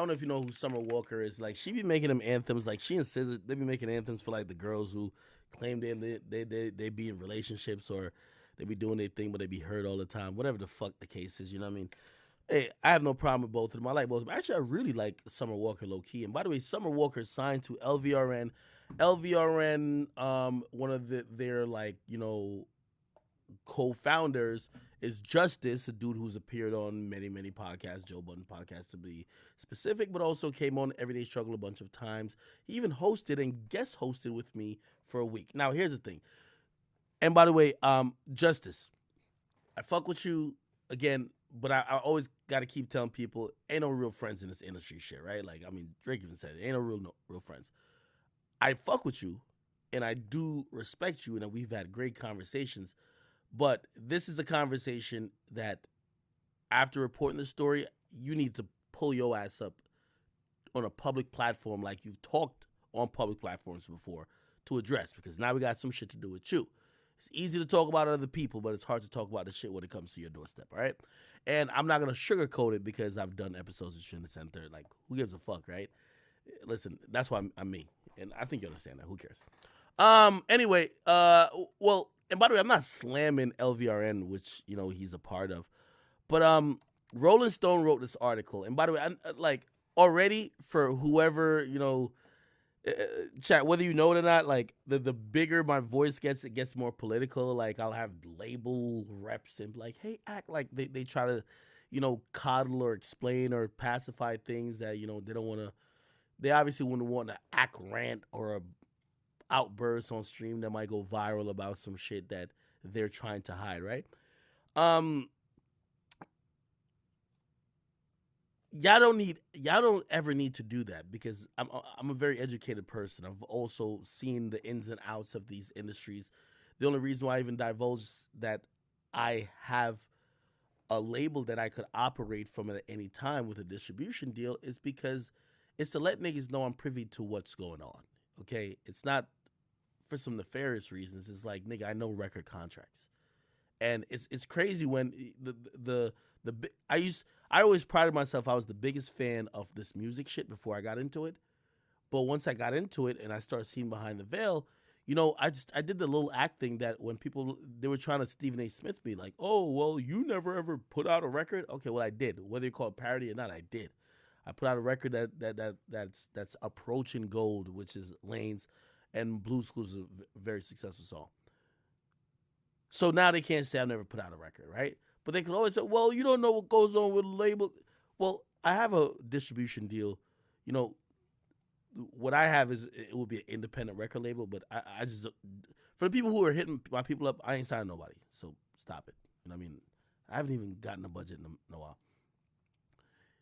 don't know if you know who Summer Walker is. Like, she be making them anthems. Like, she and SZA, they be making anthems for like the girls who claim they be in relationships or they be doing their thing, but they be hurt all the time. Whatever the fuck the case is, you know what I mean? Hey, I have no problem with both of them. I like both of them. Actually, I really like Summer Walker low key. And by the way, Summer Walker signed to LVRN. LVRN, one of their like co-founders is Justice, a dude who's appeared on many podcasts, Joe Budden podcast to be specific, but also came on Everyday Struggle a bunch of times. He even hosted and guest hosted with me for a week. Now here's the thing, and by the way, Justice, I fuck with you again, but I always got to keep telling people ain't no real friends in this industry shit, right? Like, I mean, Drake even said it, ain't no real friends. I fuck with you, and I do respect you, and we've had great conversations. But this is a conversation that, after reporting the story, you need to pull your ass up on a public platform like you've talked on public platforms before to address, because now we got some shit to do with you. It's easy to talk about other people, but it's hard to talk about the shit when it comes to your doorstep, all right? And I'm not going to sugarcoat it because I've done episodes of Trinity Center. Like, who gives a fuck, right? Listen, that's why I'm me. And I think you understand that. Who cares? Anyway, well, and by the way, I'm not slamming LVRN, which, he's a part of. But Rolling Stone wrote this article. And by the way, like, already for whoever, chat, whether you know it or not, like, the bigger my voice gets, it gets more political. Like, I'll have label reps and be like, hey, act like they try to, coddle or explain or pacify things that, they don't want to. They obviously wouldn't want to act rant or a outburst on stream that might go viral about some shit that they're trying to hide, right? Y'all don't ever need to do that, because I'm a very educated person. I've also seen the ins and outs of these industries. The only reason why I even divulge that I have a label that I could operate from at any time with a distribution deal is because it's to let niggas know I'm privy to what's going on. Okay, it's not for some nefarious reasons. It's like, nigga, I know record contracts, and it's crazy when I always prided myself I was the biggest fan of this music shit before I got into it, but once I got into it and I started seeing behind the veil, I did the little act thing that when people they were trying to Stephen A. Smith me, like, oh well, you never ever put out a record. Okay, well I did, whether you call it parody or not, I did. I put out a record that's approaching gold, which is Lane's, and Blue's Clues is a very successful song. So now they can't say I never put out a record, right? But they can always say, well, you don't know what goes on with a label. Well, I have a distribution deal. What I have is it will be an independent record label, but I just, for the people who are hitting my people up, I ain't signing nobody. So stop it. You know what I mean? I haven't even gotten a budget in a while.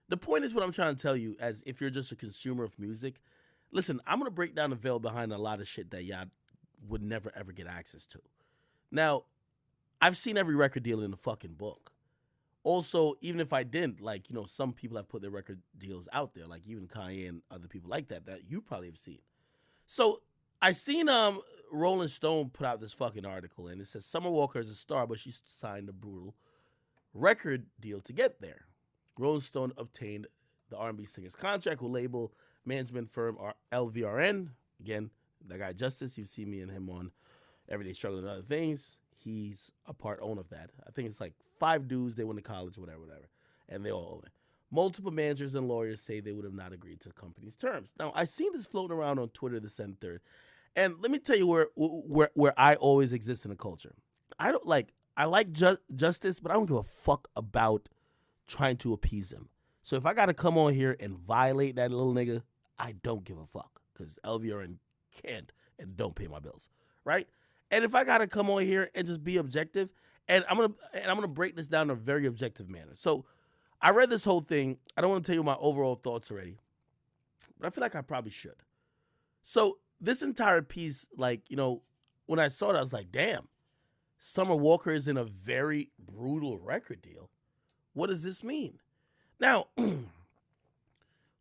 The point is what I'm trying to tell you, as if you're just a consumer of music. Listen, I'm going to break down the veil behind a lot of shit that y'all would never, ever get access to. Now, I've seen every record deal in the fucking book. Also, even if I didn't, like, some people have put their record deals out there, like even Kanye and other people like that you probably have seen. So I seen Rolling Stone put out this fucking article, and it says Summer Walker is a star, but she signed a brutal record deal to get there. Rolling Stone obtained the R&B singer's contract with label management firm LVRN. Again, that guy Justice, you see me and him on Everyday Struggle and Other Things. He's a part owner of that. I think it's like 5 dudes, they went to college, whatever, and they all own it. Multiple managers and lawyers say they would have not agreed to the company's terms. Now, I seen this floating around on Twitter this and third, and let me tell you where I always exist in the culture. I like Justice, but I don't give a fuck about trying to appease him. So if I got to come on here and violate that little nigga, I don't give a fuck, because LVRN can't and don't pay my bills, right? And if I got to come on here and just be objective, and I'm gonna break this down in a very objective manner. So I read this whole thing. I don't want to tell you my overall thoughts already, but I feel like I probably should. So this entire piece, like, when I saw it, I was like, damn, Summer Walker is in a very brutal record deal. What does this mean? Now,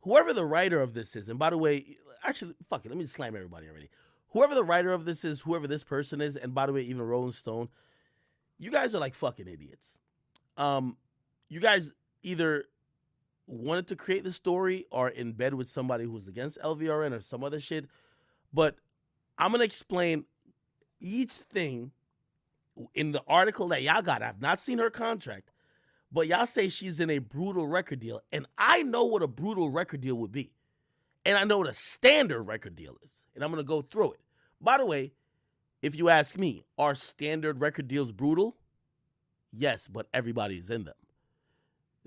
whoever the writer of this is, and by the way, actually, fuck it, let me just slam everybody already. Whoever the writer of this is, whoever this person is, and by the way, even Rolling Stone, you guys are like fucking idiots. You guys either wanted to create the story or in bed with somebody who's against LVRN or some other shit. But I'm gonna explain each thing in the article that y'all got. I've not seen her contract, but y'all say she's in a brutal record deal, and I know what a brutal record deal would be, and I know what a standard record deal is, and I'm gonna go through it. By the way, if you ask me, are standard record deals brutal? Yes, but everybody's in them.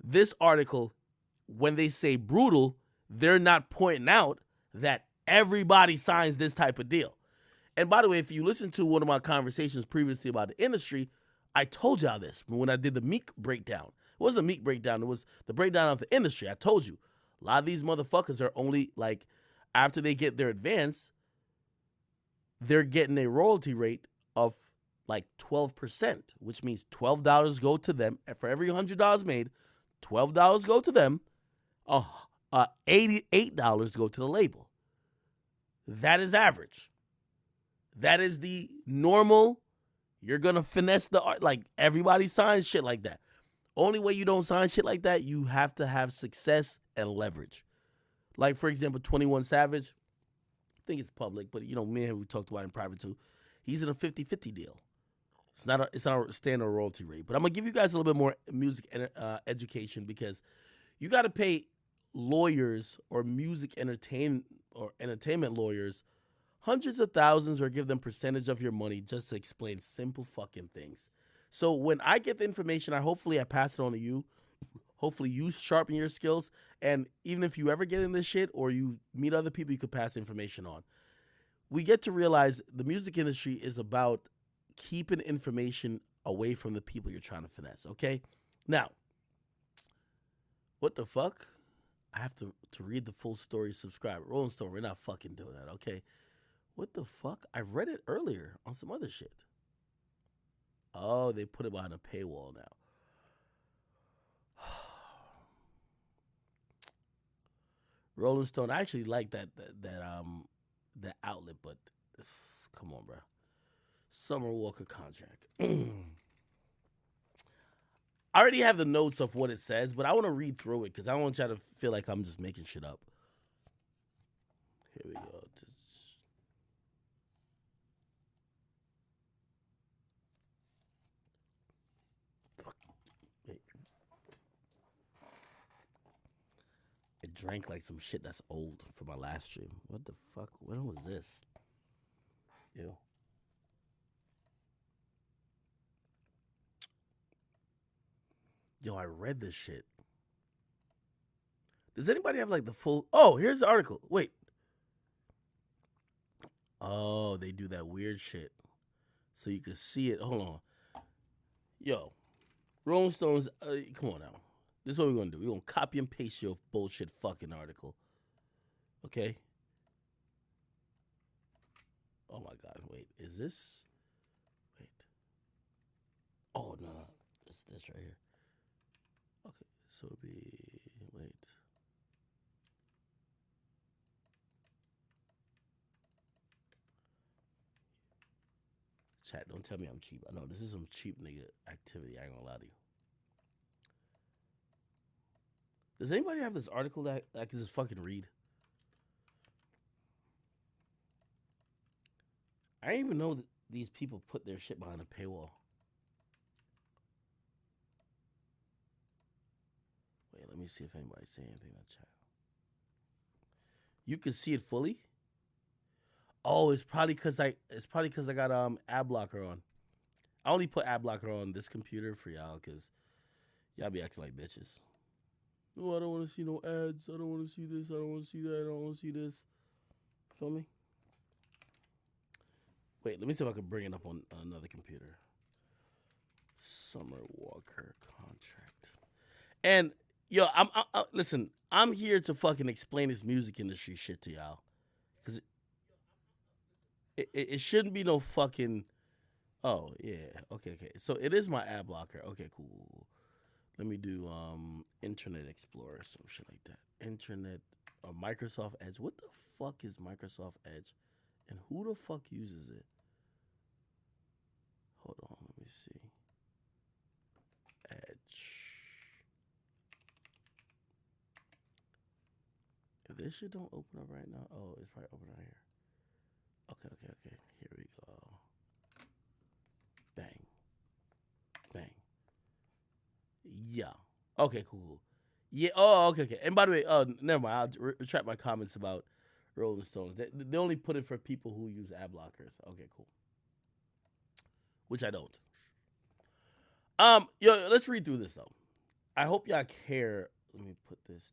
This article, when they say brutal, they're not pointing out that everybody signs this type of deal. And by the way, if you listen to one of my conversations previously about the industry, I told y'all this when I did the Meek breakdown. It wasn't a Meek breakdown, it was the breakdown of the industry. I told you, a lot of these motherfuckers are only like, after they get their advance, they're getting a royalty rate of like 12%, which means $12 go to them. And for every $100 made, $12 go to them, $88 go to the label. That is average. That is the normal. You're going to finesse the art. Like, everybody signs shit like that. Only way you don't sign shit like that, you have to have success and leverage. Like, for example, 21 Savage. I think it's public, but, you know, me and him, we talked about it in private too. He's in a 50-50 deal. It's not a standard royalty rate. But I'm going to give you guys a little bit more music education, because you got to pay lawyers or entertainment lawyers hundreds of thousands, or give them percentage of your money just to explain simple fucking things. So when I get the information, hopefully I pass it on to you. Hopefully you sharpen your skills. And even if you ever get in this shit or you meet other people you could pass information on, we get to realize the music industry is about keeping information away from the people you're trying to finesse, okay? Now, what the fuck? I have to read the full story, subscribe. Rolling Stone, we're not fucking doing that, okay? What the fuck? I read it earlier on some other shit. Oh, they put it behind a paywall now. Rolling Stone, I actually like that outlet, but come on, bro. Summer Walker contract. I already have the notes of what it says, but I want to read through it because I don't want y'all to feel like I'm just making shit up. Here we go. I drank like some shit that's old for my last stream. What the fuck? When was this? Ew. Yo, I read this shit. Does anybody have like the full? Oh, here's the article. Wait. Oh, they do that weird shit. So you can see it. Hold on. Yo, Rolling Stones, come on now. This is what we're going to do. We're going to copy and paste your bullshit fucking article. Okay? Oh my God. Wait, is this? Wait. Oh, no. It's this right here. Okay, so it'd be. Wait. Chat, don't tell me I'm cheap. I know this is some cheap nigga activity. I ain't gonna lie to you. Does anybody have this article that I can just fucking read? I didn't even know that these people put their shit behind a paywall. Wait, let me see if anybody's saying anything in the chat. You can see it fully? Oh, it's probably because I got ad blocker on. I only put ad blocker on this computer for y'all because y'all be acting like bitches. Oh, I don't want to see no ads. I don't want to see this. I don't want to see that. I don't want to see this. Feel me? Wait, let me see if I can bring it up on another computer. Summer Walker contract. And yo, listen. I'm here to fucking explain this music industry shit to y'all, cause it shouldn't be no fucking. Oh yeah, okay. So it is my ad blocker. Okay, cool. Let me do Internet Explorer, some shit like that. Internet or Microsoft Edge. What the fuck is Microsoft Edge, and who the fuck uses it? Hold on, let me see. Edge. This shit don't open up right now. Oh, it's probably open right here. Okay. Here we go. Bang. Bang. Yeah. Okay, cool. Yeah. Oh, okay. And by the way, never mind. I'll retract my comments about Rolling Stones. They only put it for people who use ad blockers. Okay, cool. Which I don't. Yo, let's read through this though. I hope y'all care. Let me put this.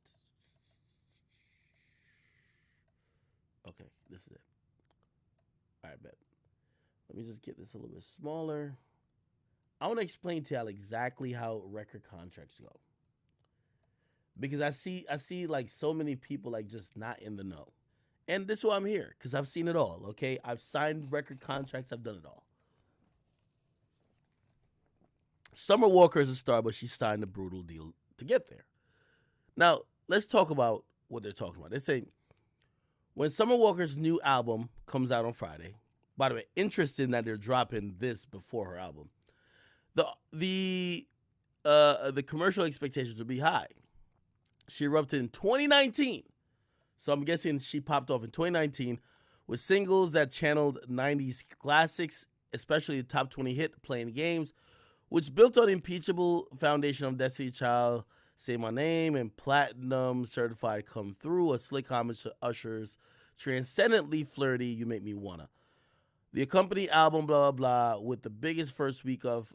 Okay, this is it. All right, bet. Let me just get this a little bit smaller. I want to explain to y'all exactly how record contracts go. Because I see like so many people like just not in the know. And this is why I'm here, because I've seen it all, okay? I've signed record contracts, I've done it all. Summer Walker is a star, but she signed a brutal deal to get there. Now, let's talk about what they're talking about. They're saying when Summer Walker's new album comes out on Friday, by the way, interesting that they're dropping this before her album. The commercial expectations would be high. She erupted in 2019. So I'm guessing she popped off in 2019 with singles that channeled 90s classics, especially the top 20 hit Playing Games, which built on impeachable foundation of Destiny Child, Say My Name, and Platinum Certified Come Through, a slick homage to Usher's transcendently flirty You Make Me Wanna. The accompanying album, blah, blah, blah, with the biggest first week of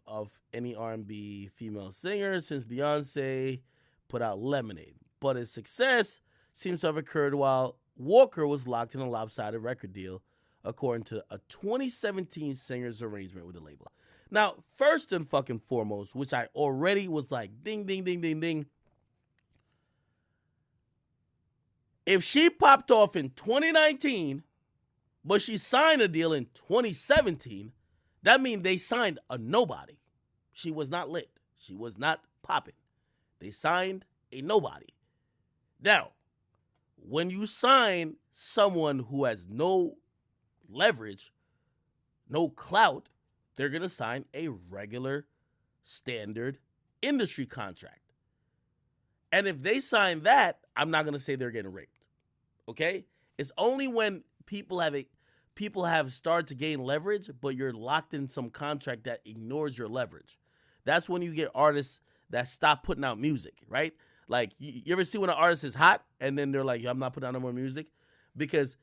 any R&B female singer since Beyonce put out Lemonade. But its success seems to have occurred while Walker was locked in a lopsided record deal, according to a 2017 singer's arrangement with the label. Now, first and fucking foremost, which I already was like, ding, ding, ding, ding, ding. If she popped off in 2019, but she signed a deal in 2017, that means they signed a nobody. She was not lit. She was not popping. They signed a nobody. Now, when you sign someone who has no leverage, no clout, they're going to sign a regular, standard industry contract. And if they sign that, I'm not going to say they're getting raped. Okay? It's only when people have started to gain leverage, but you're locked in some contract that ignores your leverage. That's when you get artists that stop putting out music, right? Like, you ever see when an artist is hot and then they're like, yo, I'm not putting out no more music? Because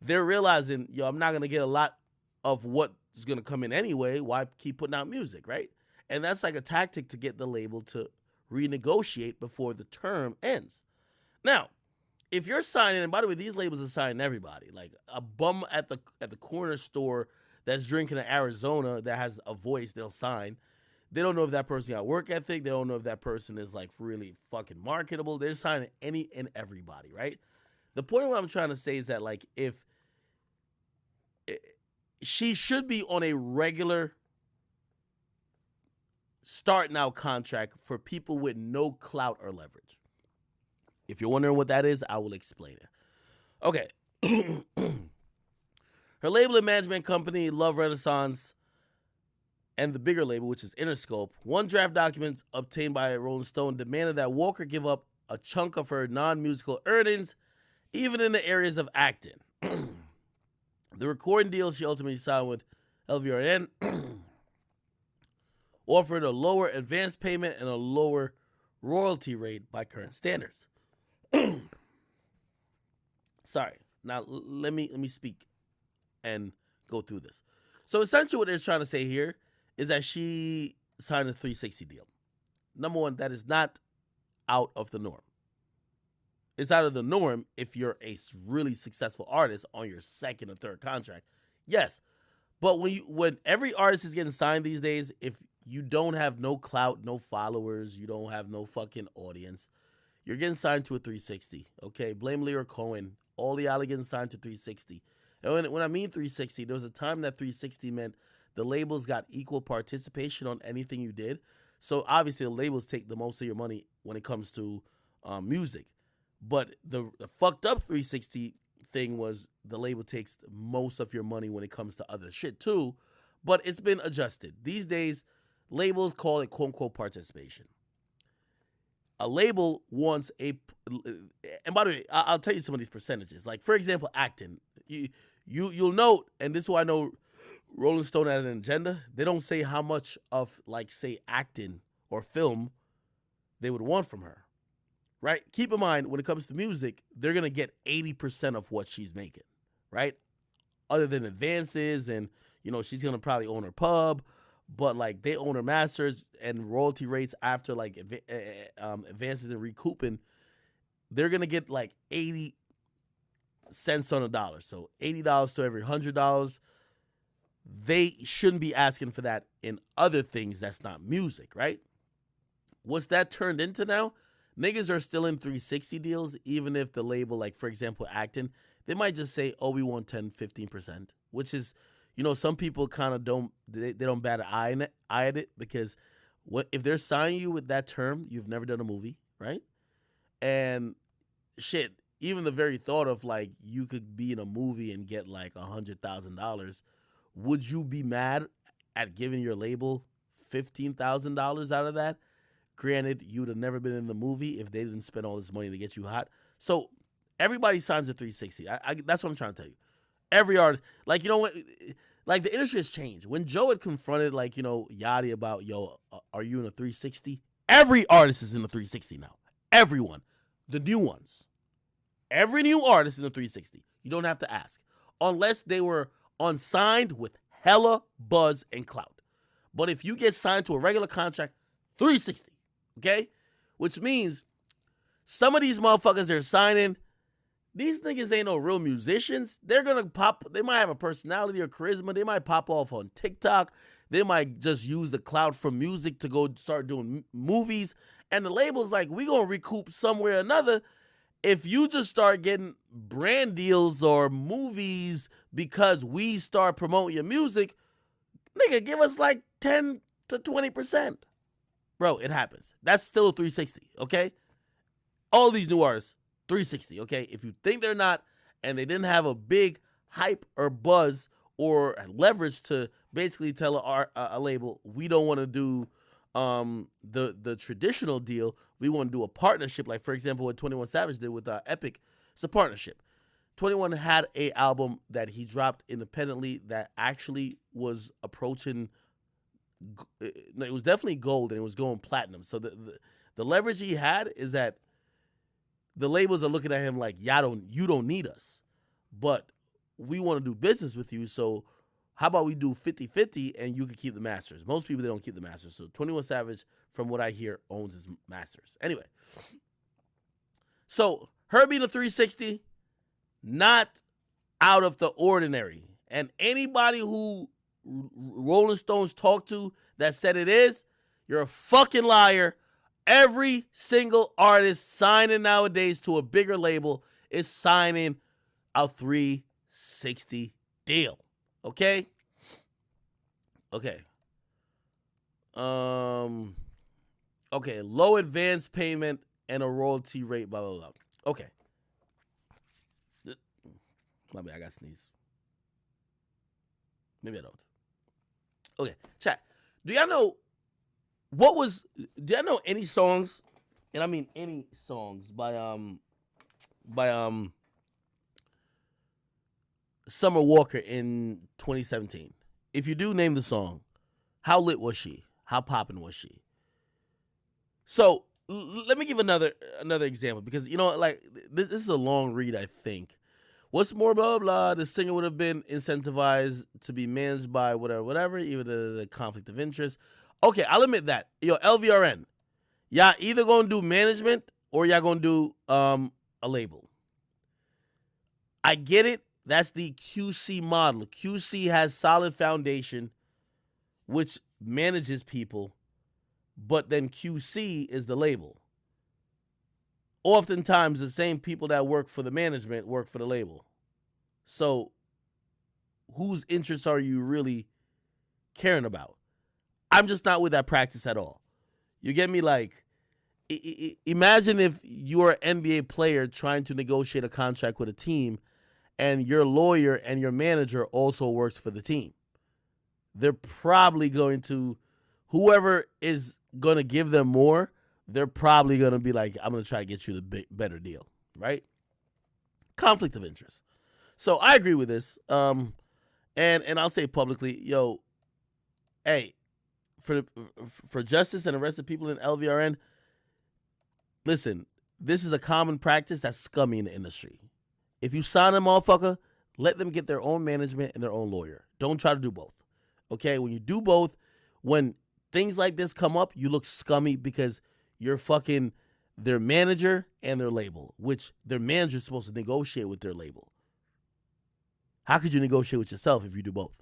they're realizing, yo, I'm not going to get a lot of what is going to come in anyway. Why keep putting out music, right? And that's like a tactic to get the label to renegotiate before the term ends. Now, if you're signing, and by the way, these labels are signing everybody. Like a bum at the corner store that's drinking in Arizona that has a voice, they'll sign. They don't know if that person got work ethic. They don't know if that person is like really fucking marketable. They're signing any and everybody, right? The point of what I'm trying to say is that like if she should be on a regular start now contract for people with no clout or leverage. If you're wondering what that is, I will explain it. Okay. Her label and management company, Love Renaissance, and the bigger label, which is Interscope, one draft documents obtained by Rolling Stone demanded that Walker give up a chunk of her non-musical earnings, even in the areas of acting. The recording deal she ultimately signed with LVRN offered a lower advance payment and a lower royalty rate by current standards. Sorry. Now let me speak and go through this. So essentially what they're trying to say here is that she signed a 360 deal. Number one, that is not out of the norm. It's out of the norm if you're a really successful artist on your second or third contract. Yes. But when every artist is getting signed these days, if you don't have no clout, no followers, you don't have no fucking audience, you're getting signed to a 360. Okay? Blame Lear Cohen. All the y'all are getting signed to 360. And when I mean 360, there was a time that 360 meant the labels got equal participation on anything you did. So obviously the labels take the most of your money when it comes to music. But the fucked up 360 thing was the label takes most of your money when it comes to other shit too. But it's been adjusted. These days, labels call it quote unquote participation. a label wants and by the way, I'll tell you some of these percentages. Like for example, acting. You'll note, and this is why I know Rolling Stone had an agenda. They don't say how much of like say acting or film they would want from her. Right? Keep in mind, when it comes to music, they're gonna get 80% of what she's making, right? Other than advances, and she's gonna probably own her pub, but like they own her masters and royalty rates after like advances and recouping, they're gonna get like 80 cents on a dollar. So $80 to every $100. They shouldn't be asking for that in other things that's not music, right? What's that turned into now? Niggas are still in 360 deals, even if the label, like for example, acting, they might just say, oh, we want 10, 15%, which is, some people kind of they don't bat an eye at it because if they're signing you with that term, you've never done a movie, right? And shit, even the very thought of like you could be in a movie and get like $100,000, would you be mad at giving your label $15,000 out of that? Granted, you'd have never been in the movie if they didn't spend all this money to get you hot. So everybody signs a 360. That's what I'm trying to tell you. Every artist, like, what? Like the industry has changed. When Joe had confronted like, Yachty about, are you in a 360? Every artist is in a 360 now. Everyone. The new ones. Every new artist in a 360. You don't have to ask. Unless they were unsigned with hella buzz and clout. But if you get signed to a regular contract, 360. Okay? Which means some of these motherfuckers they're signing, these niggas ain't no real musicians. They're gonna pop, they might have a personality or charisma. They might pop off on TikTok. They might just use the clout from music to go start doing movies. And the label's like, we gonna recoup somewhere or another. If you just start getting brand deals or movies because we start promoting your music, nigga, give us like 10 to 20%. Bro, it happens. That's still a 360, okay? All these new artists, 360, okay? If you think they're not, and they didn't have a big hype or buzz or leverage to basically tell a label, we don't want to do the traditional deal, we want to do a partnership. Like, for example, what 21 Savage did with Epic, it's a partnership. 21 had a album that he dropped independently that actually was approaching, it was definitely gold and it was going platinum. So the leverage he had is that the labels are looking at him like, you don't need us, but we want to do business with you. So how about we do 50-50 and you can keep the masters? Most people, they don't keep the masters. So 21 Savage, from what I hear, owns his masters. Anyway, so her being a 360, not out of the ordinary. And anybody who Rolling Stones talked to that said it is, you're a fucking liar. Every single artist signing nowadays to a bigger label is signing a 360 deal. Okay? Okay. Okay, low advance payment and a royalty rate, blah, blah, blah. Okay. My bad, I got to sneeze. Maybe I don't. Okay, chat. Do y'all know any songs, and I mean any songs by Summer Walker in 2017? If you do, name the song. How lit was she? How poppin' was she? So let me give another example, because like this is a long read, I think. What's more, blah, blah, the singer would have been incentivized to be managed by whatever, even the conflict of interest. Okay, I'll admit that. Yo, LVRN, y'all either gonna do management or y'all gonna do a label. I get it. That's the QC model. QC has solid foundation, which manages people, but then QC is the label. Oftentimes, the same people that work for the management work for the label. So, whose interests are you really caring about? I'm just not with that practice at all. You get me? Like, imagine if you're an NBA player trying to negotiate a contract with a team, and your lawyer and your manager also works for the team. They're probably going to, whoever is going to give them more, they're probably gonna be like, I'm gonna try to get you the better deal, right? Conflict of interest. So I agree with this. And I'll say publicly, yo, hey, for for justice and the rest of the people in LVRN, listen, this is a common practice that's scummy in the industry. If you sign a motherfucker, let them get their own management and their own lawyer. Don't try to do both. Okay? When you do both, when things like this come up, you look scummy because you're fucking their manager and their label, which their manager's supposed to negotiate with their label. How could you negotiate with yourself if you do both?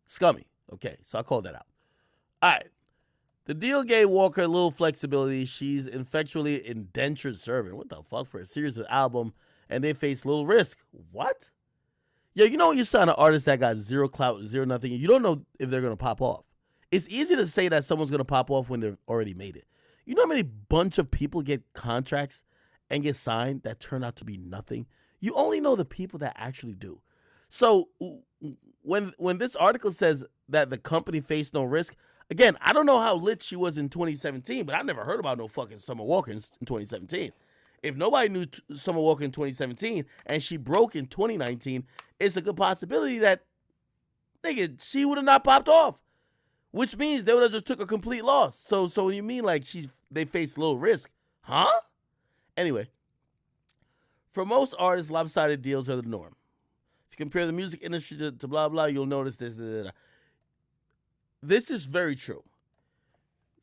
Scummy. Okay, so I called that out. All right. The deal gave Walker a little flexibility. She's effectually indentured servant. What the fuck? For a series of album, and they face little risk. What? Yo, you know when you sign an artist that got zero clout, zero nothing, you don't know if they're going to pop off. It's easy to say that someone's going to pop off when they've already made it. You know how many bunch of people get contracts and get signed that turn out to be nothing? You only know the people that actually do. So when this article says that the company faced no risk, again, I don't know how lit she was in 2017, but I never heard about no fucking Summer Walker in 2017. If nobody knew Summer Walker in 2017 and she broke in 2019, it's a good possibility that, nigga, she would have not popped off. Which means they would have just took a complete loss. So when you mean like they face low risk, huh? Anyway, for most artists, lopsided deals are the norm. If you compare the music industry to blah blah, you'll notice this. This is very true.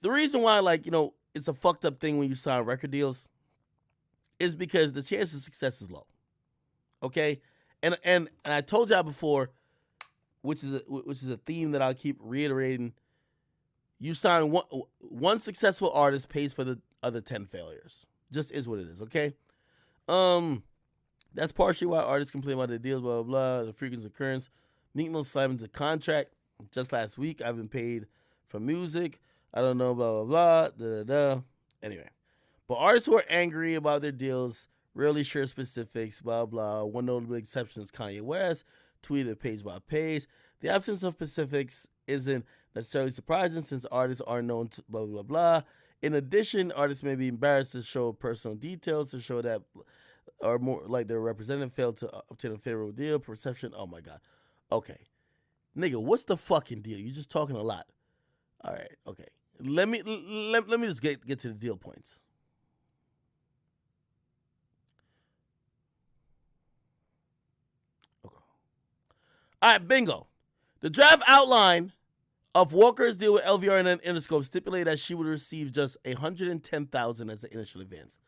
The reason why, like, you know, it's a fucked up thing when you sign record deals is because the chance of success is low. Okay, and I told y'all before, which is a theme that I'll keep reiterating. You sign one successful artist pays for the other 10 failures. Just is what it is, okay? That's partially why artists complain about their deals, blah, blah, blah, the frequent occurrence. Meek Mill signed into contract just last week. I've been paid for music. I don't know, blah, blah, blah, da, da, da. Anyway. But artists who are angry about their deals rarely share specifics, blah, blah. One notable exception is Kanye West, tweeted page by page. The absence of specifics isn't necessarily surprising since artists are known to blah, blah, blah. In addition, artists may be embarrassed to show personal details to show that, or more like their representative failed to obtain a favorable deal. Perception, oh my God. Okay. Nigga, what's the fucking deal? You're just talking a lot. All right, okay. Let me just get to the deal points. Okay. All right, bingo. The draft outline of Walker's deal with LVR and Interscope stipulated that she would receive just $110,000 as an initial advance.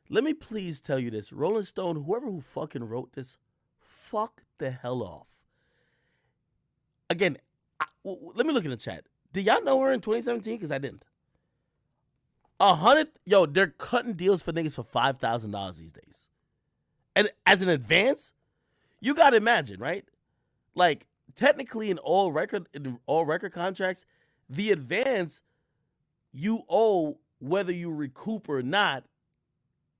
Let me please tell you this. Rolling Stone, whoever who fucking wrote this, fuck the hell off. Again, let me look in the chat. Did y'all know her in 2017? Because I didn't. Yo, they're cutting deals for niggas for $5,000 these days. And as an advance, you gotta imagine, right? Like, technically in all record contracts, the advance you owe whether you recoup or not,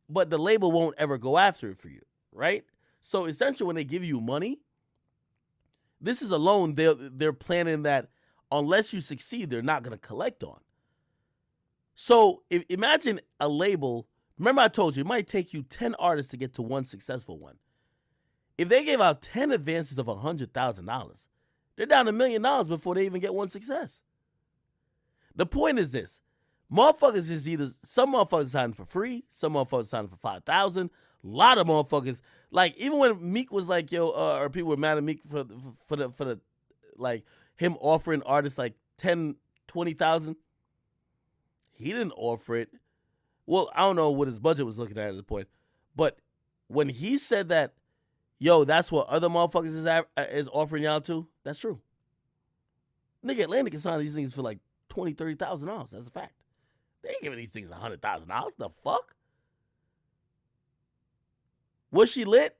but the label won't ever go after it for you, right? So essentially when they give you money, this is a loan they're planning that unless you succeed, they're not going to collect on. So imagine a label. Remember I told you, it might take you 10 artists to get to one successful one. If they gave out 10 advances of $100,000, they're down $1 million before they even get one success. The point is this. Motherfuckers is either, some motherfuckers signing for free, some motherfuckers signing for $5,000. A lot of motherfuckers, like, even when Meek was like, yo, or people were mad at Meek for the like, him offering artists like 10, 20,000. He didn't offer it. Well, I don't know what his budget was looking at the point, but when he said that, yo, that's what other motherfuckers is offering y'all to, that's true. Nigga, Atlantic is signing these things for like $20,000, $30,000. That's a fact. They ain't giving these things $100,000. The fuck? Was she lit?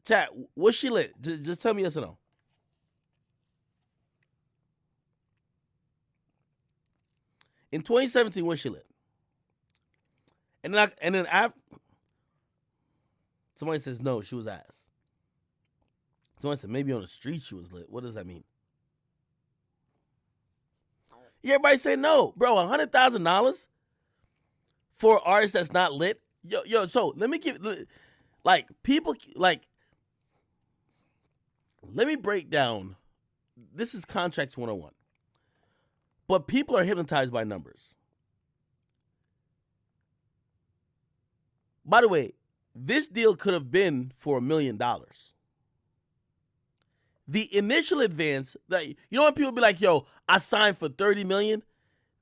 Chat, was she lit? Just tell me yes or no. In 2017, was she lit? And then after, somebody says no, she was ass. Somebody said maybe on the street she was lit. What does that mean? Everybody say no, bro. $100,000 for an artist that's not lit. Yo. So let me give like people like. Let me break down. This is contracts 101. But people are hypnotized by numbers. By the way, this deal could have been for $1 million. The initial advance, that you know when people be like, yo, I signed for $30 million?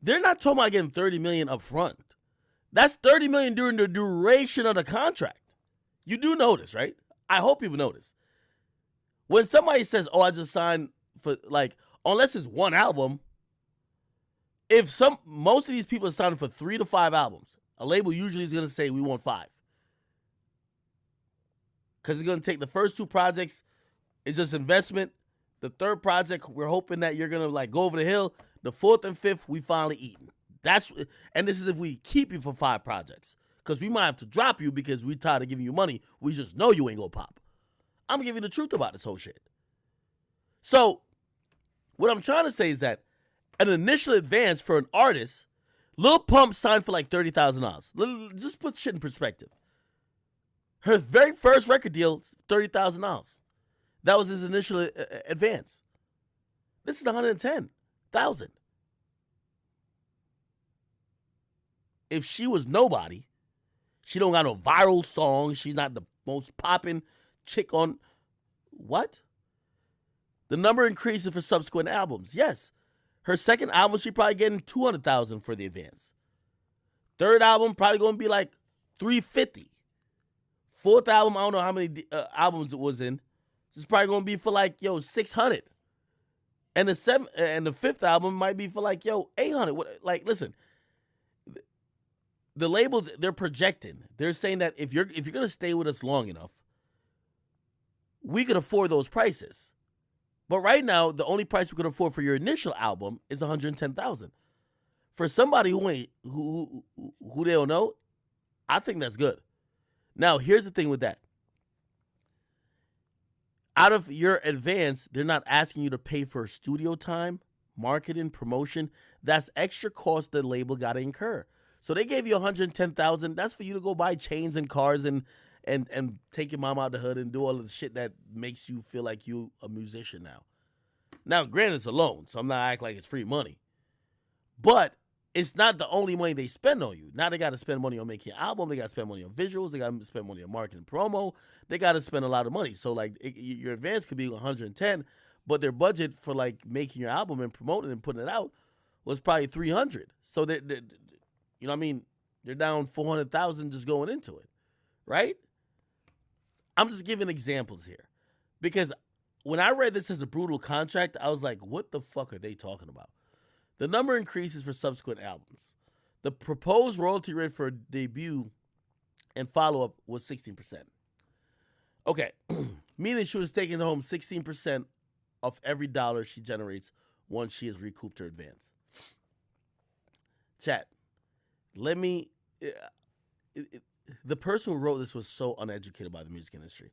They're not talking about getting $30 million up front. That's $30 million during the duration of the contract. You do notice, right? I hope people notice. When somebody says, oh, I just signed for, like, unless it's one album, most of these people are signing for 3 to 5 albums, a label usually is going to say we want 5. Because it's going to take the first 2 projects, it's just investment. The 3rd project, we're hoping that you're going to like go over the hill. The 4th and 5th, we finally eating. And this is if we keep you for 5 projects. Because we might have to drop you because we tired of giving you money. We just know you ain't going to pop. I'm giving you the truth about this whole shit. So, what I'm trying to say is that an initial advance for an artist, Lil Pump signed for like $30,000. Just put shit in perspective. Her very first record deal, $30,000. That was his initial advance. This is $110,000. If she was nobody, she don't got no viral song, she's not the most popping chick on what? The number increases for subsequent albums. Yes. Her second album, she probably getting $200,000 for the advance. 3rd album probably gonna be like $350,000. 4th album, I don't know how many albums it was in. It's probably gonna be for like $600,000. And the 5th album might be for like $800,000. Like, listen, the labels, they're projecting. They're saying that if you're gonna stay with us long enough, we could afford those prices. But right now, the only price we can afford for your initial album is $110,000. For somebody who they don't know, I think that's good. Now, here's the thing with that. Out of your advance, they're not asking you to pay for studio time, marketing, promotion. That's extra cost the label got to incur. So they gave you $110,000. That's for you to go buy chains and cars and take your mom out the hood and do all of the shit that makes you feel like you a musician now. Now, granted, it's a loan, so I'm not acting like it's free money. But it's not the only money they spend on you. Now they got to spend money on making an album. They got to spend money on visuals. They got to spend money on marketing promo. They got to spend a lot of money. So, like, your advance could be 110, but their budget for, like, making your album and promoting and putting it out was probably 300. So, you know what I mean? They're down 400,000 just going into it, right? I'm just giving examples here. Because when I read this as a brutal contract, I was like, what the fuck are they talking about? The number increases for subsequent albums. The proposed royalty rate for debut and follow-up was 16%. Okay, meaning she was taking home 16% of every dollar she generates once she has recouped her advance. Chat, the person who wrote this was so uneducated by the music industry.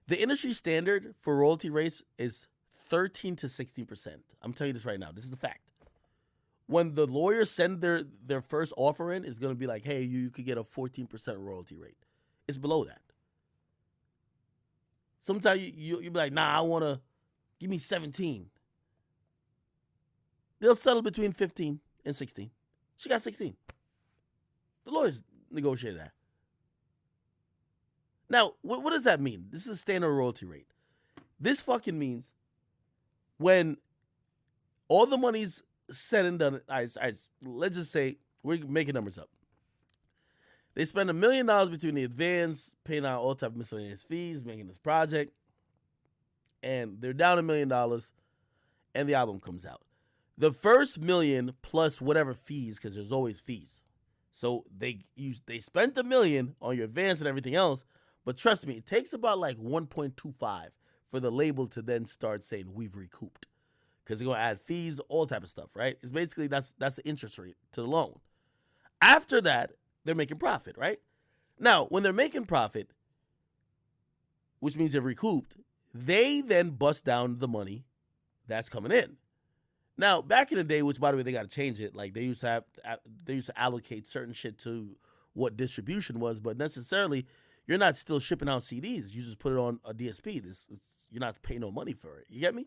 The industry standard for royalty rates is 13 to 16%. I'm telling you this right now. This is the fact. When the lawyers send their first offer in, it's going to be like, hey, you could get a 14% royalty rate. It's below that. Sometimes you'll be like, nah, I want to give me 17. They'll settle between 15 and 16. She got 16. The lawyers negotiated that. Now, what does that mean? This is a standard royalty rate. This fucking means when all the money's said and done, let's just say, we're making numbers up. They spend $1 million between the advance, paying out all type of miscellaneous fees, making this project, and they're down $1 million, and the album comes out. The first $1 million plus whatever fees, because there's always fees. So they spent $1 million on your advance and everything else, but trust me, it takes about like 1.25 for the label to then start saying we've recouped. Because they're going to add fees, all type of stuff, right? It's basically, that's the interest rate to the loan. After that, they're making profit, right? Now, when they're making profit, which means they've recouped, they then bust down the money that's coming in. Now, back in the day, which by the way they got to change it. Like they used to allocate certain shit to what distribution was, but necessarily you're not still shipping out CDs. You just put it on a DSP. You're not paying no money for it. You get me?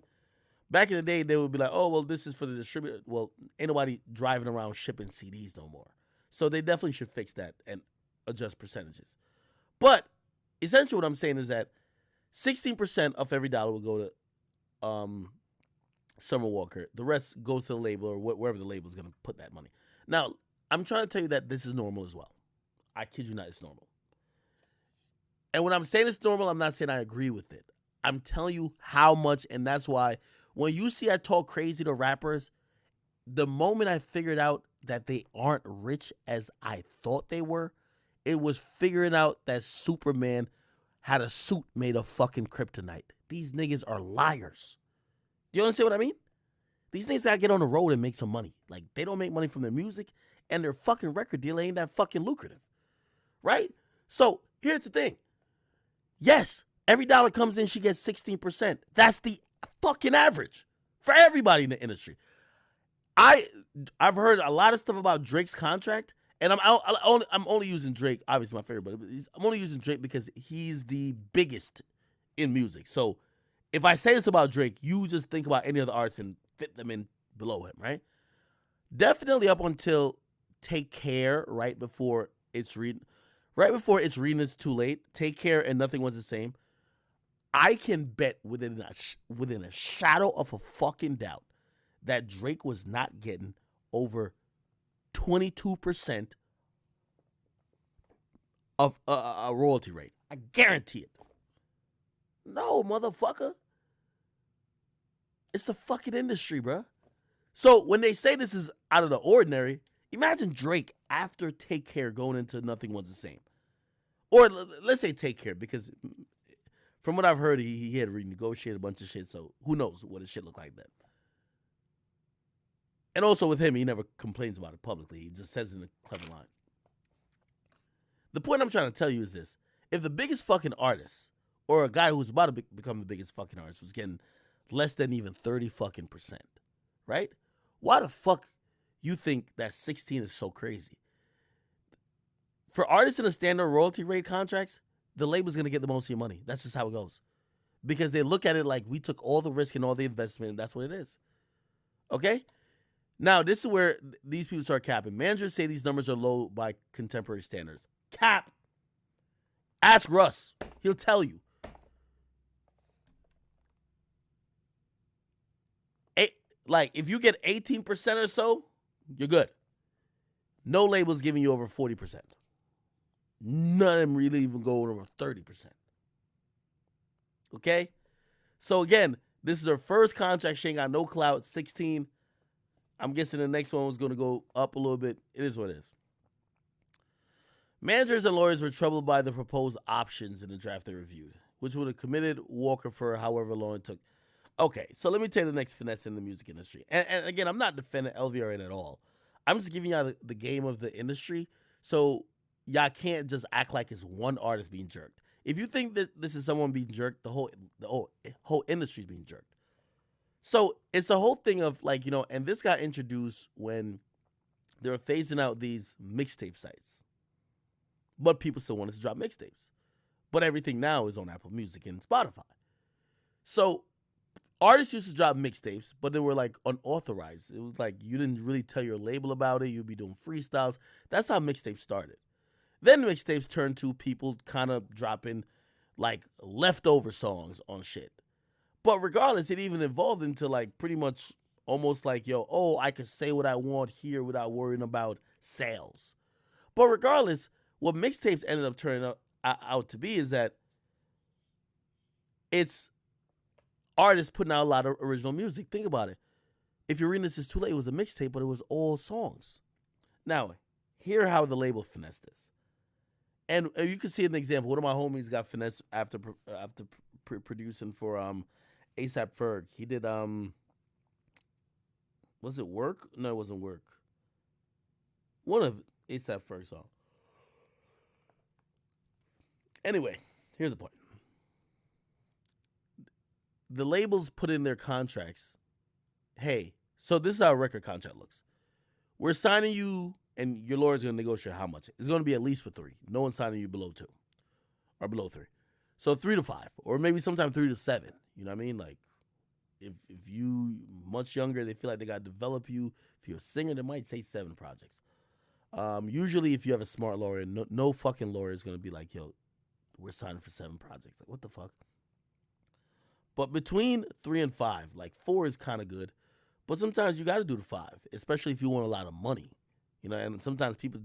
Back in the day, they would be like, oh, well, this is for the distributor. Well, ain't nobody driving around shipping CDs no more. So they definitely should fix that and adjust percentages. But essentially, what I'm saying is that 16% of every dollar will go to Summer Walker. The rest goes to the label or wherever the label is going to put that money. Now, I'm trying to tell you that this is normal as well. I kid you not, it's normal. And when I'm saying it's normal, I'm not saying I agree with it. I'm telling you how much, and that's why when you see I talk crazy to rappers, the moment I figured out that they aren't rich as I thought they were, it was figuring out that Superman had a suit made of fucking kryptonite. These niggas are liars. Do you understand what I mean? These niggas gotta get on the road and make some money. Like, they don't make money from their music, and their fucking record deal ain't that fucking lucrative. Right? So, here's the thing. Yes, every dollar comes in, she gets 16%. That's the fucking average for everybody in the industry. I've heard a lot of stuff about Drake's contract, and I'm only using Drake, obviously my favorite, but I'm only using Drake because he's the biggest in music. So if I say this about Drake, you just think about any other artist and fit them in below him, right? Definitely up until Take Care, right before It's Rena's Too Late, Take Care and Nothing Was the Same. I can bet within a shadow of a fucking doubt that Drake was not getting over 22% of a royalty rate. I guarantee it. No, motherfucker. It's the fucking industry, bruh. So when they say this is out of the ordinary, imagine Drake after Take Care going into Nothing Was the Same. Or let's say Take Care, because from what I've heard, he had renegotiated a bunch of shit, so who knows what his shit looked like then. And also with him, he never complains about it publicly. He just says it in a clever line. The point I'm trying to tell you is this. If the biggest fucking artist, or a guy who's about to become the biggest fucking artist, was getting less than even 30 fucking percent, right? Why the fuck you think that 16 is so crazy? For artists in a standard royalty rate contracts, the label's going to get the most of your money. That's just how it goes. Because they look at it like we took all the risk and all the investment, and that's what it is. Okay? Now, this is where these people start capping. Managers say these numbers are low by contemporary standards. Cap. Ask Russ. He'll tell you. Like, if you get 18% or so, you're good. No label's giving you over 40%. None of them really even go over 30%. Okay? So, again, this is her first contract. She ain't got no clout. 16. I'm guessing the next one was going to go up a little bit. It is what it is. Managers and lawyers were troubled by the proposed options in the draft they reviewed, which would have committed Walker for however long it took. Okay, so let me tell you the next finesse in the music industry. And again, I'm not defending LVRN at all. I'm just giving y'all the game of the industry, so y'all can't just act like it's one artist being jerked. If you think that this is someone being jerked, the whole industry's being jerked. So it's a whole thing of like, and this got introduced when they were phasing out these mixtape sites. But people still wanted to drop mixtapes. But everything now is on Apple Music and Spotify. So artists used to drop mixtapes, but they were like unauthorized. It was like you didn't really tell your label about it. You'd be doing freestyles. That's how mixtapes started. Then mixtapes turned to people kind of dropping like leftover songs on shit. But regardless, it even evolved into like pretty much almost like, I can say what I want here without worrying about sales. But regardless, what mixtapes ended up turning out to be is that it's artists putting out a lot of original music. Think about it. If Your This Is Too Late, it was a mixtape, but it was all songs. Now, hear how the label finessed this. And you can see an example. One of my homies got finessed after producing for ASAP Ferg. He did was it Work? No, it wasn't Work. One of ASAP Ferg's songs. Anyway, here's the point. The labels put in their contracts, hey, So this is how a record contract looks. We're signing you, and your lawyer's going to negotiate how much. It's going to be at least for 3. No one's signing you below 2 or below 3. So 3 to 5, or maybe sometimes 3 to 7. You know what I mean? Like, if you much younger, they feel like they got to develop you. If you're a singer, they might say 7 projects. Usually, if you have a smart lawyer, no fucking lawyer is going to be like, yo, we're signing for 7 projects. Like, what the fuck? But between 3 and 5, like 4 is kind of good. But sometimes you got to do the 5, especially if you want a lot of money. You know, and sometimes people,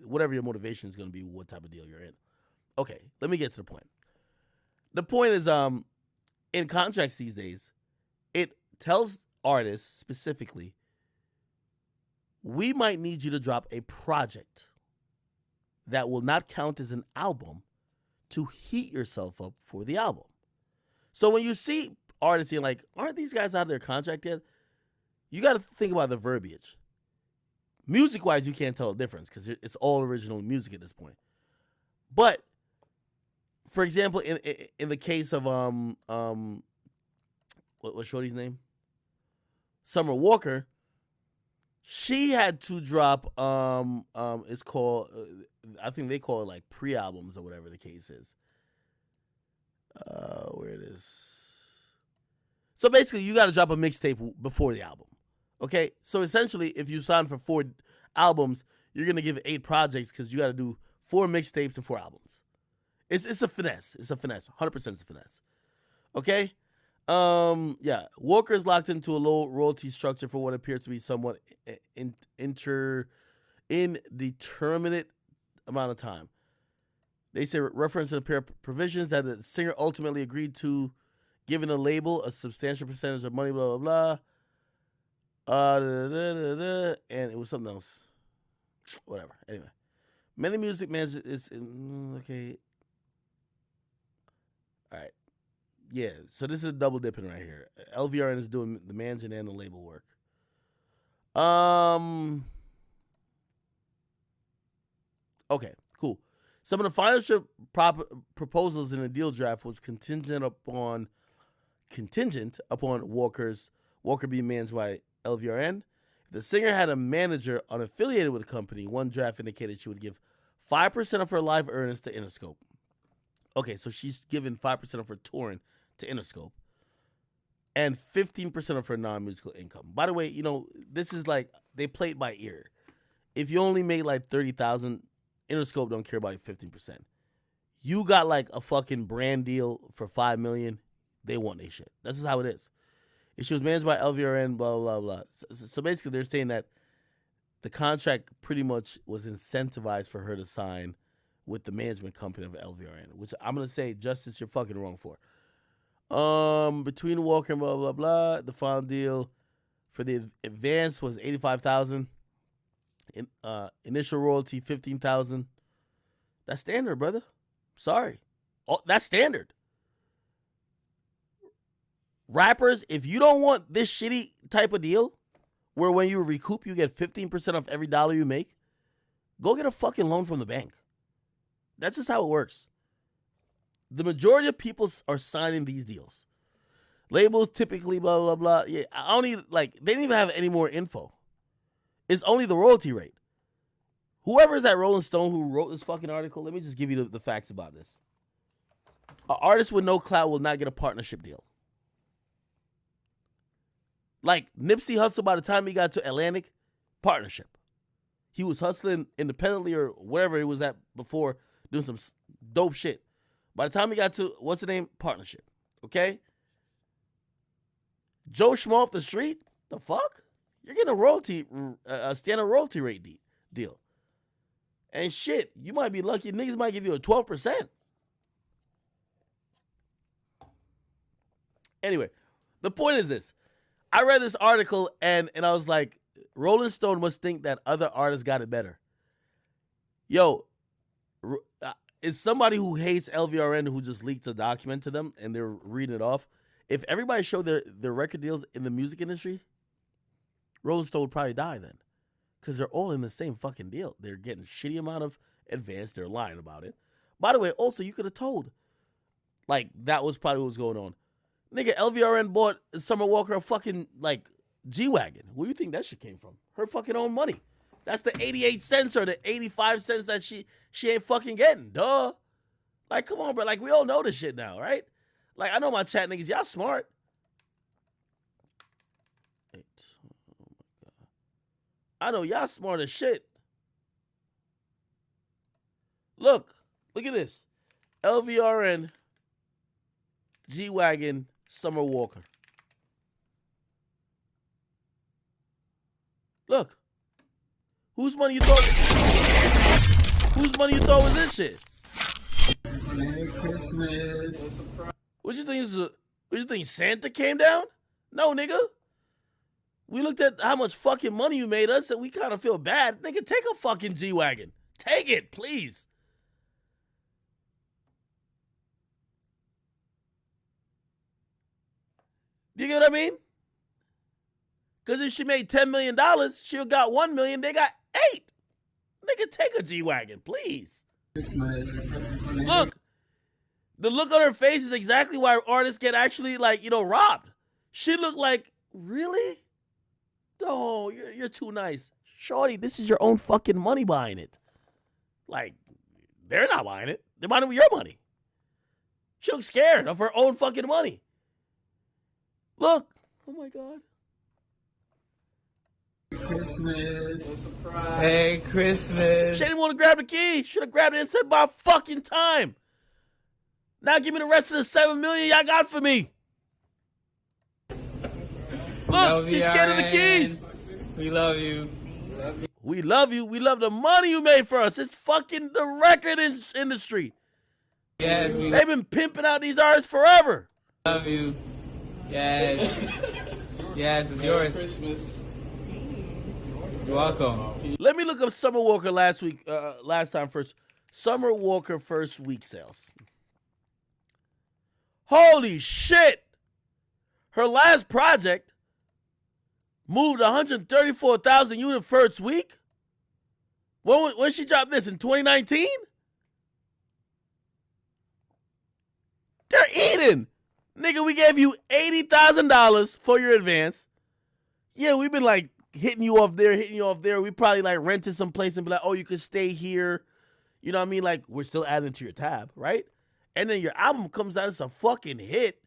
whatever your motivation is going to be, what type of deal you're in. Okay, let me get to the point. The point is, in contracts these days, it tells artists specifically, we might need you to drop a project that will not count as an album to heat yourself up for the album. So when you see artists, you're like, aren't these guys out of their contract yet? You got to think about the verbiage. Music-wise, you can't tell the difference because it's all original music at this point. But, for example, in the case of what's Shorty's name? Summer Walker. She had to drop it's called I think they call it like pre-albums or whatever the case is. Where it is. So basically, you got to drop a mixtape before the album. Okay, so essentially, if you sign for 4 albums, you're gonna give 8 projects because you got to do 4 mixtapes and 4 albums. It's a finesse. It's a finesse. 100% it's a finesse. Okay. Yeah. Walker's locked into a low royalty structure for what appears to be somewhat indeterminate amount of time. They say reference to the pair of provisions that the singer ultimately agreed to, giving a label a substantial percentage of money, blah, blah, blah. And it was something else. Whatever. Anyway. Many music managers is okay. All right. Yeah, so this is double dipping right here. LVRN is doing the managing and the label work. Okay, cool. Some of the financial proposals in the deal draft was contingent upon Walker being managed by LVRN. If the singer had a manager unaffiliated with the company, one draft indicated she would give 5% of her live earnings to Interscope. Okay, so she's given 5% of her touring to Interscope and 15% of her non-musical income. By the way, you know, this is like they play it by ear. If you only made like 30,000, Interscope don't care about 15%. You got like a fucking brand deal for $5 million, they want their shit. This is how it is. If she was managed by LVRN, blah, blah, blah. So basically they're saying that the contract pretty much was incentivized for her to sign with the management company of LVRN, which I'm going to say, Justice, you're fucking wrong for. Between Walker and blah, blah, blah, the final deal for the advance was $85,000. Initial royalty, $15,000. That's standard, brother. Sorry. That's standard. Rappers, if you don't want this shitty type of deal, where when you recoup, you get 15% of every dollar you make, go get a fucking loan from the bank. That's just how it works. The majority of people are signing these deals. Labels typically blah, blah, blah. Yeah, I don't need, like, they didn't even have any more info. It's only the royalty rate. Whoever's at Rolling Stone who wrote this fucking article, let me just give you the facts about this. An artist with no clout will not get a partnership deal. Like Nipsey Hussle, by the time he got to Atlantic, partnership. He was hustling independently or wherever he was at before, doing some dope shit. By the time he got to, what's the name? Partnership. Okay? Joe Schmo off the street? The fuck? You're getting a standard royalty rate deal. And shit, you might be lucky. Niggas might give you a 12%. Anyway, the point is this. I read this article and I was like, Rolling Stone must think that other artists got it better. Yo, is somebody who hates LVRN who just leaked a document to them and they're reading it off. If everybody showed their record deals in the music industry, Rolling Stone would probably die then. Because they're all in the same fucking deal. They're getting shitty amount of advance. They're lying about it. By the way, also, you could have told. Like, that was probably what was going on. Nigga, LVRN bought Summer Walker a fucking, like, G-Wagon. Where do you think that shit came from? Her fucking own money. That's the 88 cents or the 85 cents that she ain't fucking getting. Duh. Like, come on, bro. Like, we all know this shit now, right? Like, I know my chat niggas. Y'all smart. I know y'all smart as shit. Look at this. LVRN, G-Wagon, Summer Walker. Look. Whose money you thought was this shit? Merry Christmas. What you think Santa came down? No, nigga. We looked at how much fucking money you made us and we kind of feel bad. Nigga, take a fucking G-Wagon. Take it, please. Do you get what I mean? Because if she made $10 million, she'll got $1 million. They got 8. Nigga, take a G-Wagon, please. Look. The look on her face is exactly why artists get actually, like, robbed. She looked like, really? Oh, you're too nice. Shorty, this is your own fucking money buying it. Like, they're not buying it. They're buying it with your money. She looks scared of her own fucking money. Look. Oh, my God. Christmas. Surprise. Hey, Christmas. She didn't want to grab the key. Should have grabbed it and said, by fucking time. Now give me the rest of the $7 million y'all got for me. Look, she's scared of the keys. We love you. We love you. We love the money you made for us. It's fucking the record industry. Yes, they've been pimping out these artists forever. Love you. Yes. Yes, it's yours. Christmas. You're welcome. Let me look up Summer Walker last time first. Summer Walker first week sales. Holy shit! Her last project moved 134,000 units first week? When she dropped this, in 2019? They're eating! Nigga, we gave you $80,000 for your advance. Yeah, we've been like hitting you off there. We probably like rented some place and be like, oh, you can stay here. You know what I mean? Like, we're still adding to your tab, right? And then your album comes out, it's a fucking hit.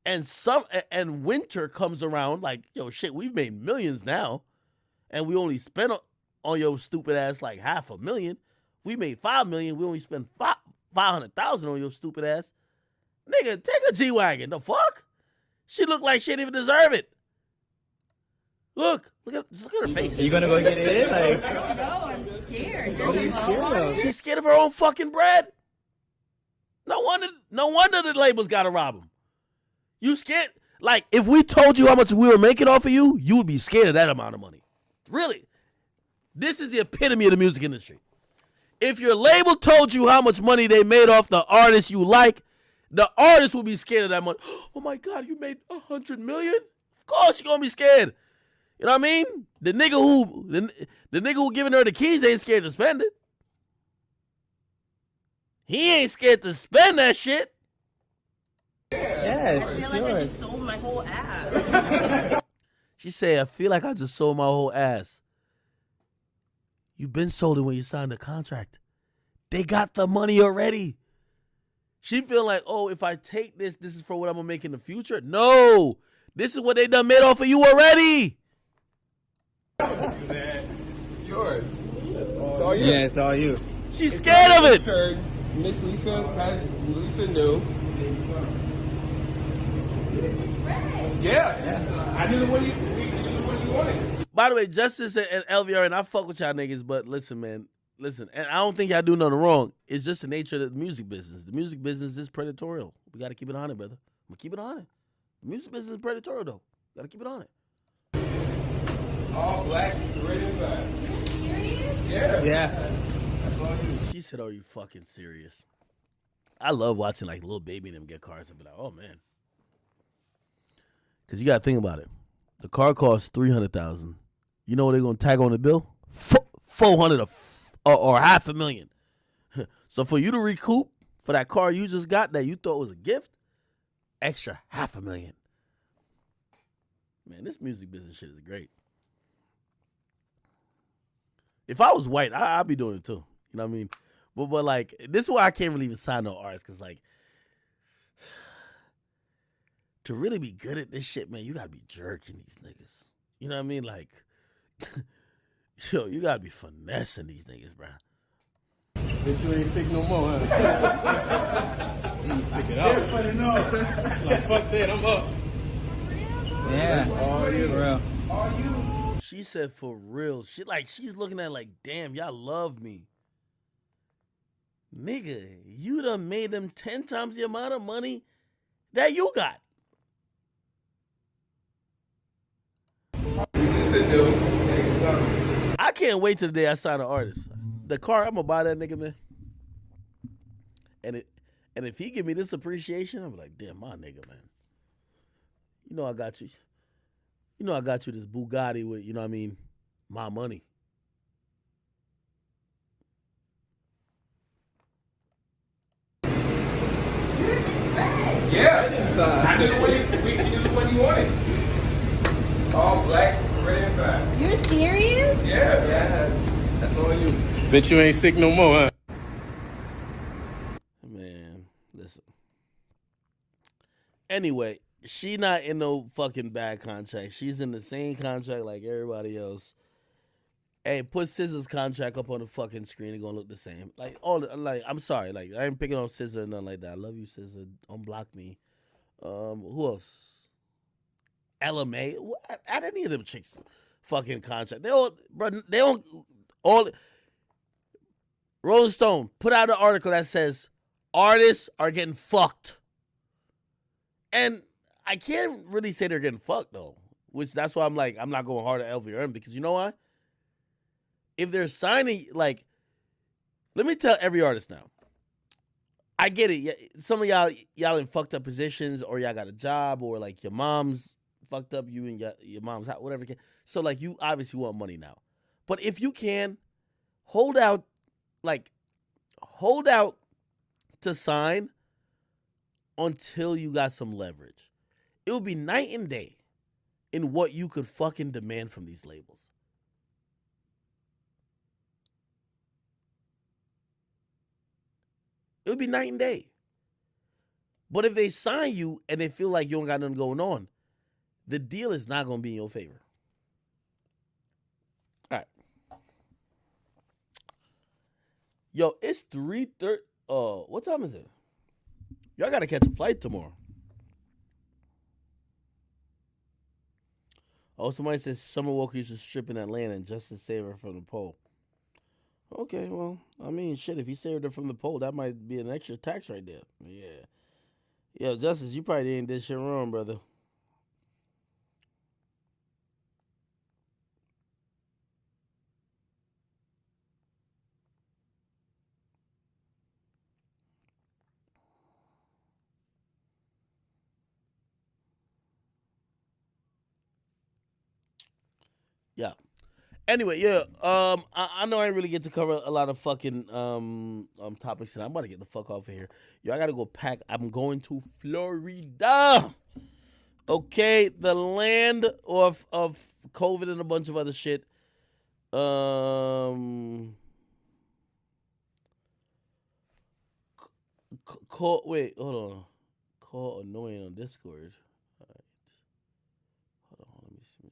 And winter comes around, like, yo, shit, we've made millions now. And we only spent on your stupid ass like $500,000. We made $5 million, we only spent $500,000 on your stupid ass. Nigga, take a G-Wagon. The fuck? She looked like she didn't even deserve it. Look at her face. Are you gonna go get it in? Like, I don't know. I'm scared. What are you scared of? She's scared of her own fucking bread. No wonder the labels gotta rob him. You scared? Like, if we told you how much we were making off of you, you would be scared of that amount of money. Really. This is the epitome of the music industry. If your label told you how much money they made off the artist you like, the artist will be scared of that money. Oh my God, you made $100 million? Of course you're gonna be scared. You know what I mean? The nigga who giving her the keys ain't scared to spend it. He ain't scared to spend that shit. yes, I it's feel like I yours. just sold my whole ass. She said, I feel like I just sold my whole ass. You been sold it when you signed the contract. They got the money already. She feel like, oh, if I take this is for what I'm gonna make in the future. No, this is what they done made off of you already. It's yours. It's all you. Yeah, it's all you. She's scared of it. Sure, Miss Lisa knew. Yeah. I knew what you wanted. By the way, Justice and LVR, and I fuck with y'all niggas, but listen, man. Listen, and I don't think y'all do nothing wrong. It's just the nature of the music business. The music business is predatory. We got to keep it on it, brother. I'm going to keep it on it. The music business is predatory, though. Got to keep it on it. All black, right inside. Yeah. Yeah. That's all you. She said, are you fucking serious? I love watching, like, Lil Baby and them get cars and be like, oh, man. Because you got to think about it. The car costs $300,000. You know what they're going to tag on the bill? $400,000 or $500,000. So for you to recoup for that car you just got that you thought was a gift, extra $500,000. Man, this music business shit is great. If I was white, I'd be doing it too. You know what I mean? But like, this is why I can't really even sign no artists, because like, to really be good at this shit, man, you gotta be jerking these niggas. You know what I mean? Like, yo, you gotta be finessing these niggas, bro. Bitch, you ain't sick no more, huh? You sick it out. Like, fuck that, I'm up. Yeah. Oh, yeah. For real. She said for real. She like, she's looking at it like, damn, y'all love me. Nigga, you done made them 10 times the amount of money that you got. I can't wait till the day I sign an artist. The car, I'm gonna buy that nigga, man. And if he give me this appreciation, I'm like, damn, my nigga, man. You know I got you. You know I got you this Bugatti with, you know what I mean, my money. Yeah. I did the way you wanted. All black, red inside. You're serious? Yeah. That's all you. Bitch, you ain't sick no more, huh? Man, listen. Anyway, she not in no fucking bad contract. She's in the same contract like everybody else. Hey, put SZA's contract up on the fucking screen and gonna look the same. Like I'm sorry, like I ain't picking on SZA or nothing like that. I love you, SZA. Unblock me. Who else? LMA. At any of them chicks, fucking contract. They all Rolling Stone put out an article that says artists are getting fucked. And I can't really say they're getting fucked though. Which that's why I'm like, I'm not going hard at LVRM, because you know why? If they're signing, like, let me tell every artist now. I get it. Some of y'all in fucked up positions, or y'all got a job, or like your mom's fucked up, you and your mom's out, whatever. So like you obviously want money now. But if you can, hold out to sign until you got some leverage. It would be night and day in what you could fucking demand from these labels. It would be night and day. But if they sign you and they feel like you don't got nothing going on, the deal is not going to be in your favor. All right. Yo, it's 3:30. What time is it? Y'all got to catch a flight tomorrow. Oh, somebody says Summer Walker used to strip in Atlanta and Justice saved her from the pole. Okay, well, I mean, shit, if he saved her from the pole, that might be an extra tax right there. Yeah. Yeah, Justice, you probably didn't did shit wrong, brother. Yeah. Anyway, yeah. I know I didn't really get to cover a lot of fucking topics tonight. I'm about to get the fuck off of here. Yo, I gotta go pack. I'm going to Florida. Okay, the land of COVID and a bunch of other shit. Wait, hold on. Call annoying on Discord. All right. Hold on. Let me see.